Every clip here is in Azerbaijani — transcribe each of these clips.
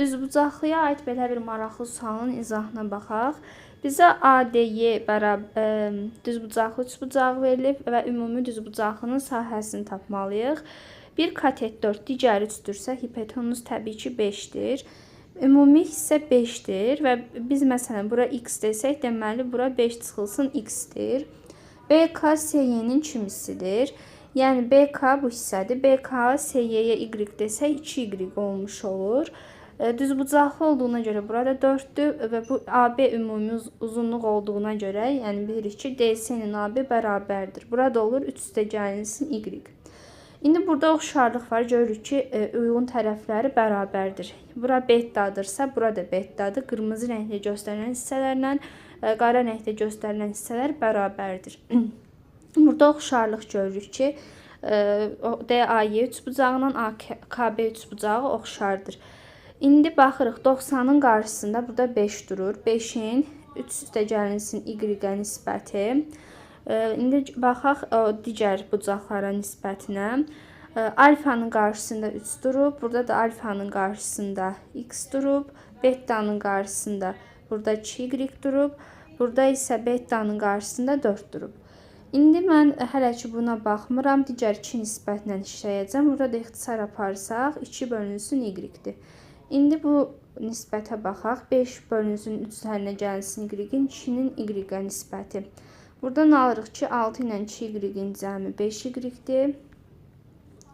Düzbucaqlıya aid belə bir maraqlı sualın izahına baxaq. Bizə ADY düzbucaqlı üçbucaq verilib və ümumi düzbucaqlının sahəsini tapmalıyıq. Bir katet 4, digəri 3-dürsə, hipotenuz təbii ki 5-dir. Ümumi hissə 5-dir və biz məsələn bura x desək, deməli bura 5 çıxılsın x-dir. BK SY-nin kimisidir. Yəni BK bu hissədir. BK SY-yə y desək 2y olmuş olur. Düzbucaqlı olduğuna görə burada 4-dür və bu AB ümumi uzunluq olduğuna görə, yəni bilirik ki, DC-nin AB bərabərdir. Burada olur 3 y. İndi burada oxşarlıq var. Görürük ki, uyğun tərəfləri bərabərdir. Bura betadırsa, burada betadır. Qırmızı rənglə göstərilən hissələrlə qara rənglə göstərilən hissələr bərabərdir. Burada oxşarlıq görürük ki, DAY üçbucağının KB üçbucağı oxşardır. İndi baxırıq 90-ın qarşısında burada 5 durur. 5-in 3 y nisbəti. İndi baxaq digər bucaqlara nisbətinə. Alfanın qarşısında 3 durub. Burada da alfanın qarşısında x durub. Betanın qarşısında burada 2y durub. Burada isə betanın qarşısında 4 durub. İndi mən hələ ki buna baxmıram. Digər 2 nisbətlə işləyəcəm. Burada da ixtisar aparsaq 2 bölünsün y-dir. İndi bu nisbətə baxaq. 5 bölünsün 3 həlinə gəlsin y-in 2-nin y-ə nisbəti. Buradan alırıq ki 6 ilə 2y-in cəmi 5y-dir.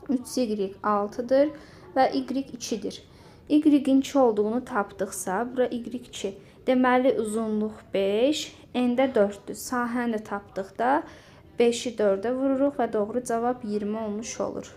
3y 6-dır və y 2-dir. Y-in 2 olduğunu tapdıqsa, bura y2. Deməli uzunluq 5, n-də 4-dür. Sahəni də tapdıqda 5-i 4-ə vururuq və doğru cavab 20 olmuş olur.